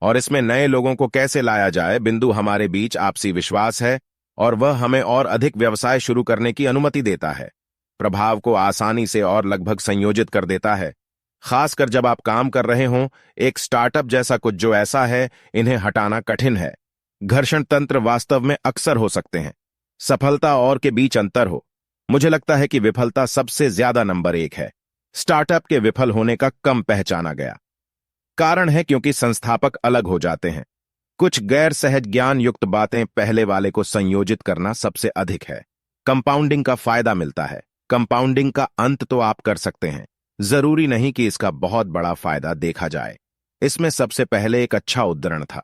और इसमें नए लोगों को कैसे लाया जाए, बिंदु हमारे बीच आपसी विश्वास है और वह हमें और अधिक व्यवसाय शुरू करने की अनुमति देता है। प्रभाव को आसानी से और लगभग संयोजित कर देता है, खासकर जब आप काम कर रहे हों। एक स्टार्टअप जैसा कुछ जो ऐसा है, इन्हें हटाना कठिन है। घर्षण तंत्र वास्तव में अक्सर हो सकते हैं। सफलता और के बीच अंतर हो। मुझे लगता है कि विफलता सबसे ज्यादा नंबर 1 है। स्टार्टअप के विफल होने का कम पहचाना गया कारण है क्योंकि संस्थापक अलग हो जाते हैं। कुछ गैर सहज ज्ञान युक्त बातें पहले वाले को संयोजित करना सबसे अधिक है। कंपाउंडिंग का फायदा मिलता है। कंपाउंडिंग का अंत तो आप कर सकते हैं, जरूरी नहीं कि इसका बहुत बड़ा फायदा देखा जाए। इसमें सबसे पहले एक अच्छा उद्धरण था,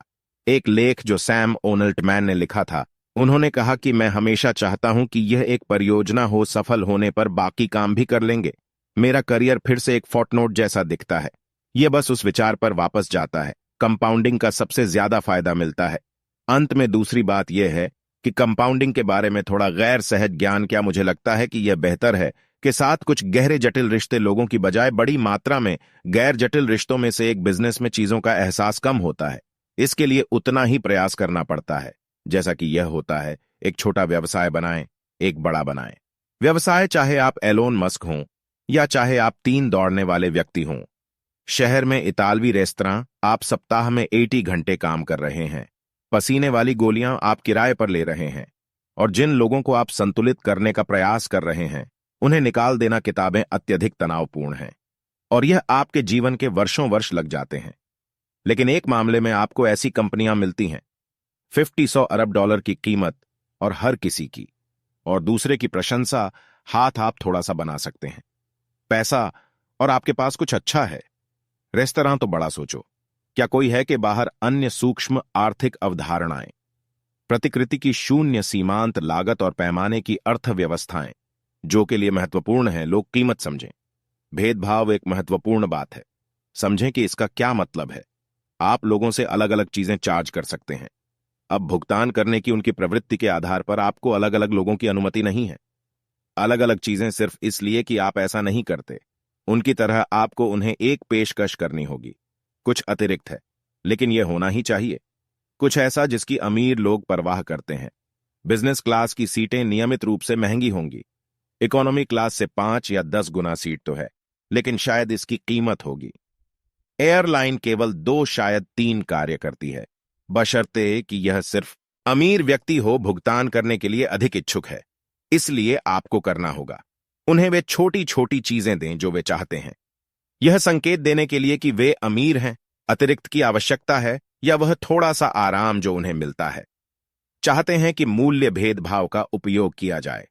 एक लेख जो सैम ओनल्टमैन ने लिखा था। उन्होंने कहा कि मैं हमेशा चाहता हूं कि यह एक परियोजना हो, सफल होने पर बाकी काम भी कर लेंगे। मेरा करियर फिर से एक फुटनोट जैसा दिखता है। यह बस उस विचार पर वापस जाता है। कंपाउंडिंग का सबसे ज्यादा फायदा मिलता है। अंत में दूसरी बात यह है कि कंपाउंडिंग के बारे में थोड़ा गैर सहज ज्ञान, क्या मुझे लगता है कि यह बेहतर है कि साथ कुछ गहरे जटिल रिश्ते लोगों की बजाय बड़ी मात्रा में गैर जटिल रिश्तों में से एक बिजनेस में चीजों का एहसास कम होता है। इसके लिए उतना ही प्रयास करना पड़ता है जैसा कि यह होता है। एक छोटा व्यवसाय बनाएं, एक बड़ा बनाएं। व्यवसाय चाहे आप एलोन मस्क हों या चाहे आप 3 दौड़ने वाले व्यक्ति हों। शहर में इतालवी रेस्तरां, आप सप्ताह में 80 घंटे काम कर रहे हैं। पसीने वाली गोलियां आप किराए पर ले रहे हैं। और जिन लोगों को आप संतुलित करने का प्रयास कर रहे हैं, उन्हें निकाल देना किताबें अत्यधिक तनावपूर्ण हैं और यह आपके जीवन के वर्षों वर्ष लग जाते हैं। लेकिन एक मामले में आपको ऐसी कंपनियां मिलती हैं, 50-100 अरब डॉलर की कीमत और हर किसी की, और दूसरे की प्रशंसा, हाथ आप थोड़ा सा बना सकते हैं। पैसा और आपके पास कुछ अच्छा है। रेस्तरां तो बड़ा सोचो। क्या कोई है कि बाहर अन्य सूक्ष्म आर्थिक अवधारणाएं, प्रतिकृति की शून्य सीमांत लागत और पैमाने की अर्थव्यवस्थाएं जो के लिए महत्वपूर्ण है। लोग कीमत समझें। भेदभाव एक महत्वपूर्ण बात है। समझें कि इसका क्या मतलब है। आप लोगों से अलग अलग चीजें चार्ज कर सकते हैं। अब भुगतान करने की उनकी प्रवृत्ति के आधार पर आपको अलग अलग लोगों की अनुमति नहीं है। अलग अलग चीजें सिर्फ इसलिए कि आप ऐसा नहीं करते। उनकी तरह आपको उन्हें एक पेशकश करनी होगी। कुछ अतिरिक्त है, लेकिन यह होना ही चाहिए। कुछ ऐसा जिसकी अमीर लोग परवाह करते हैं। बिजनेस क्लास की सीटें नियमित रूप से महंगी होंगी। इकोनॉमी क्लास से 5 या 10 गुना सीट तो है, लेकिन शायद इसकी कीमत होगी। एयरलाइन केवल 2 शायद 3 कार्य करती है, बशर्ते कि यह सिर्फ अमीर व्यक्ति हो भुगतान करने के लिए अधिक इच्छुक है। इसलिए आपको करना होगा, उन्हें वे छोटी छोटी चीजें दें जो वे चाहते हैं। यह संकेत देने के लिए कि वे अमीर हैं, अतिरिक्त की आवश्यकता है या वह थोड़ा सा आराम जो उन्हें मिलता है। चाहते हैं कि मूल्य भेदभाव का उपयोग किया जाए।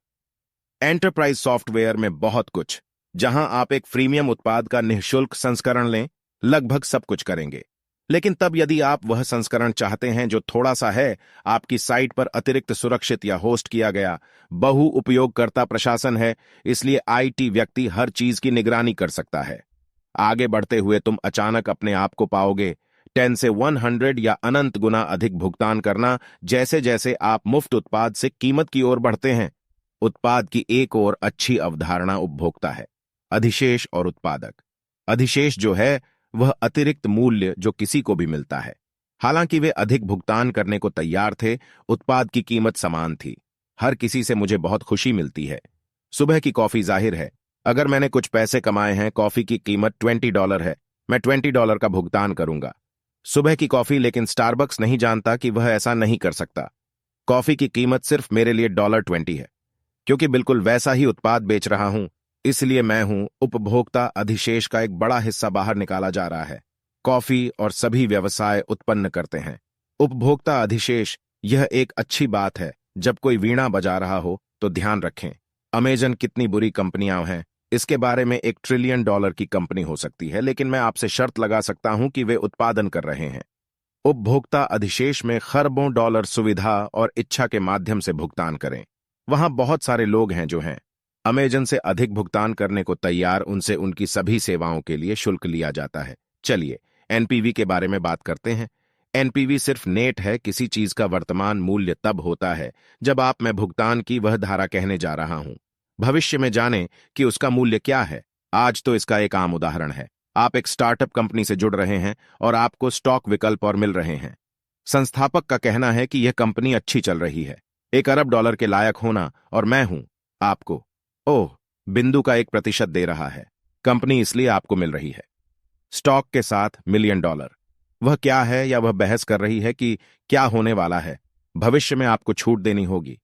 एंटरप्राइज सॉफ्टवेयर में बहुत कुछ, जहां आप एक फ्रीमियम उत्पाद का निःशुल्क संस्करण लें, लगभग सब कुछ करेंगे। लेकिन तब यदि आप वह संस्करण चाहते हैं जो थोड़ा सा है, आपकी साइट पर अतिरिक्त सुरक्षित या होस्ट किया गया बहु उपयोगकर्ता प्रशासन है, इसलिए आईटी व्यक्ति हर चीज की निगरानी कर सकता है। आगे बढ़ते हुए तुम अचानक अपने आप को पाओगे 10 से 100 या अनंत गुना अधिक भुगतान करना जैसे जैसे आप मुफ्त उत्पाद से कीमत की ओर बढ़ते हैं। उत्पाद की एक और अच्छी अवधारणा उपभोक्ता है, अधिशेष और उत्पादक। अधिशेष जो है वह अतिरिक्त मूल्य जो किसी को भी मिलता है। हालांकि वे अधिक भुगतान करने को तैयार थे, उत्पाद की कीमत समान थी। हर किसी से मुझे बहुत खुशी मिलती है। सुबह की कॉफी, जाहिर है अगर मैंने कुछ पैसे कमाए हैं, कॉफी की कीमत $20 है, मैं $20 का भुगतान करूंगा। सुबह की कॉफी, लेकिन स्टारबक्स नहीं जानता कि वह ऐसा नहीं कर सकता। कॉफी की कीमत सिर्फ मेरे लिए $20 है, क्योंकि बिल्कुल वैसा ही उत्पाद बेच रहा हूं। इसलिए मैं हूं, उपभोक्ता अधिशेष का एक बड़ा हिस्सा बाहर निकाला जा रहा है। कॉफी और सभी व्यवसाय उत्पन्न करते हैं उपभोक्ता अधिशेष। यह एक अच्छी बात है। जब कोई वीणा बजा रहा हो तो ध्यान रखें, अमेजन कितनी बुरी कंपनियां हैं, इसके बारे में $1 ट्रिलियन की कंपनी हो सकती है, लेकिन मैं आपसे शर्त लगा सकता हूं कि वे उत्पादन कर रहे हैं। उपभोक्ता अधिशेष में खरबों डॉलर सुविधा और इच्छा के माध्यम से भुगतान करें। वहां बहुत सारे लोग हैं जो हैं अमेजन से अधिक भुगतान करने को तैयार। उनसे उनकी सभी सेवाओं के लिए शुल्क लिया जाता है। चलिए एनपीवी के बारे में बात करते हैं। एनपीवी सिर्फ नेट है। किसी चीज का वर्तमान मूल्य तब होता है जब आप मैं भुगतान की वह धारा कहने जा रहा हूं। भविष्य में जानें कि उसका मूल्य क्या है। आज तो इसका एक आम उदाहरण है। आप एक स्टार्टअप कंपनी से जुड़ रहे हैं और आपको स्टॉक विकल्प और मिल रहे हैं। संस्थापक का कहना है कि यह कंपनी अच्छी चल रही है, $1 अरब के लायक होना, और मैं हूं आपको ओह बिंदु का 1% दे रहा है। कंपनी इसलिए आपको मिल रही है। स्टॉक के साथ $1,000,000 वह क्या है, या वह बहस कर रही है कि क्या होने वाला है। भविष्य में आपको छूट देनी होगी।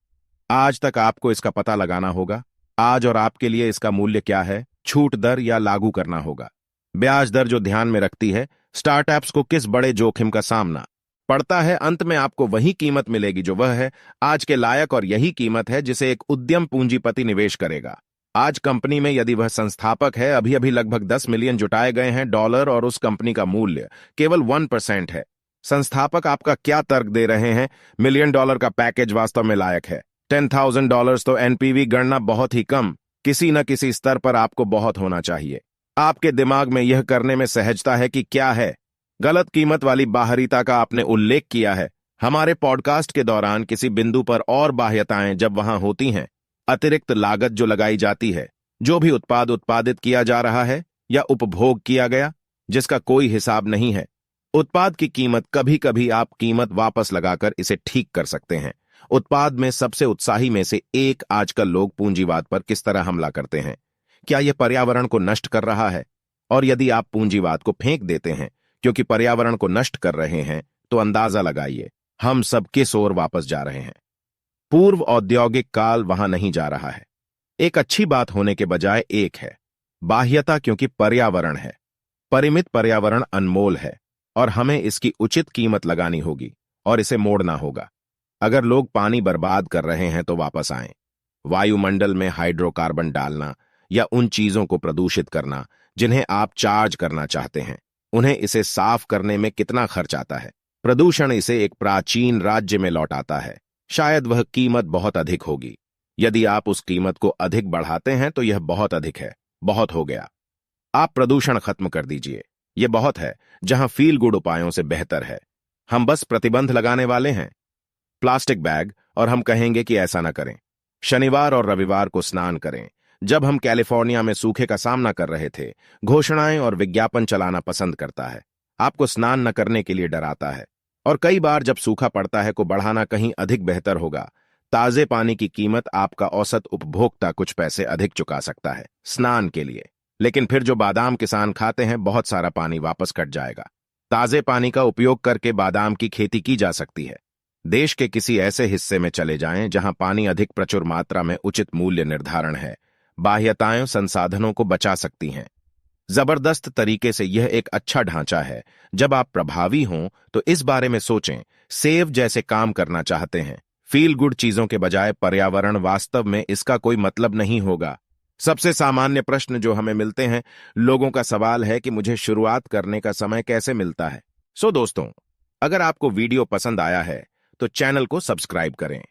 आज तक आपको इसका पता लगाना होगा। आज और आपके लिए इसका मूल्य क्या है, छूट दर या लागू करना होगा। ब्याज दर जो ध्यान में रखती है स्टार्टअप्स को किस बड़े जोखिम का सामना पड़ता है। अंत में आपको वही कीमत मिलेगी जो वह है आज के लायक, और यही कीमत है जिसे एक उद्यम पूंजीपति निवेश करेगा। आज कंपनी में यदि वह संस्थापक है, अभी अभी लगभग 10 मिलियन जुटाए गए हैं डॉलर, और उस कंपनी का मूल्य केवल 1% है। संस्थापक आपका क्या तर्क दे रहे हैं? $1,000,000 का पैकेज वास्तव में लायक है। $10,000 तो एनपीवी गणना बहुत ही कम। किसी न किसी स्तर पर आपको बहुत होना चाहिए। आपके दिमाग में यह करने में सहजता है कि क्या है। गलत कीमत वाली बाहरीता का आपने उल्लेख किया है। हमारे पॉडकास्ट के दौरान किसी बिंदु पर और बाह्यताएं जब वहां होती हैं, अतिरिक्त लागत जो लगाई जाती है, जो भी उत्पाद उत्पादित किया जा रहा है या उपभोग किया गया, जिसका कोई हिसाब नहीं है। उत्पाद की कीमत कभी कभी आप कीमत वापस लगाकर इसे ठीक कर सकते हैं। उत्पाद में सबसे उत्साही में से एक आजकल लोग पूंजीवाद पर किस तरह हमला करते हैं। क्या यह पर्यावरण को नष्ट कर रहा है? और यदि आप पूंजीवाद को फेंक देते हैं क्योंकि पर्यावरण को नष्ट कर रहे हैं, तो अंदाजा लगाइए हम सब किस ओर वापस जा रहे हैं। पूर्व औद्योगिक काल वहां नहीं जा रहा है। एक अच्छी बात होने के बजाय एक है बाह्यता, क्योंकि पर्यावरण है। परिमित पर्यावरण अनमोल है और हमें इसकी उचित कीमत लगानी होगी और इसे मोड़ना होगा। अगर लोग पानी बर्बाद कर रहे हैं तो वापस आएं। वायुमंडल में हाइड्रोकार्बन डालना या उन चीजों को प्रदूषित करना जिन्हें आप चार्ज करना चाहते हैं, उन्हें इसे साफ करने में कितना खर्च आता है? प्रदूषण इसे एक प्राचीन राज्य में लौटाता है। शायद वह कीमत बहुत अधिक होगी। यदि आप उस कीमत को अधिक बढ़ाते हैं तो यह बहुत अधिक है, बहुत हो गया। आप प्रदूषण खत्म कर दीजिए। यह बहुत है, जहां फील गुड उपायों से बेहतर है। हम बस प्रतिबंध लगाने वाले हैं। प्लास्टिक बैग, और हम कहेंगे कि ऐसा न करें। शनिवार और रविवार को स्नान करें। जब हम कैलिफोर्निया में सूखे का सामना कर रहे थे, घोषणाएं और विज्ञापन चलाना पसंद करता है। आपको स्नान न करने के लिए डराता है। और कई बार जब सूखा पड़ता है को बढ़ाना कहीं अधिक बेहतर होगा। ताजे पानी की कीमत आपका औसत उपभोक्ता कुछ पैसे अधिक चुका सकता है स्नान के लिए, लेकिन फिर जो बादाम किसान खाते हैं, बहुत सारा पानी वापस कट जाएगा। ताजे पानी का उपयोग करके बादाम की खेती की जा सकती है। देश के किसी ऐसे हिस्से में चले जाएं जहां पानी अधिक प्रचुर मात्रा में उचित मूल्य निर्धारण है। बाह्यताएं संसाधनों को बचा सकती हैं। जबरदस्त तरीके से यह एक अच्छा ढांचा है। जब आप प्रभावी हों तो इस बारे में सोचें। सेव जैसे काम करना चाहते हैं, फील गुड चीजों के बजाय पर्यावरण, वास्तव में इसका कोई मतलब नहीं होगा। सबसे सामान्य प्रश्न जो हमें मिलते हैं, लोगों का सवाल है कि मुझे शुरुआत करने का समय कैसे मिलता है। सो दोस्तों, अगर आपको वीडियो पसंद आया है तो चैनल को सब्सक्राइब करें,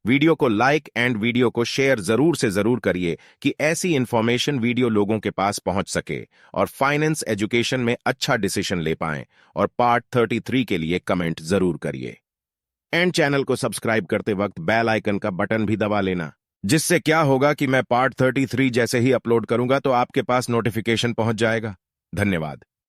वीडियो को लाइक एंड वीडियो को शेयर जरूर से जरूर करिए कि ऐसी इंफॉर्मेशन वीडियो लोगों के पास पहुंच सके और फाइनेंस एजुकेशन में अच्छा डिसीजन ले पाएं। और पार्ट 33 के लिए कमेंट जरूर करिए। एंड चैनल को सब्सक्राइब करते वक्त बेल आइकन का बटन भी दबा लेना, जिससे क्या होगा कि मैं पार्ट 33 जैसे ही अपलोड करूंगा तो आपके पास नोटिफिकेशन पहुंच जाएगा। धन्यवाद।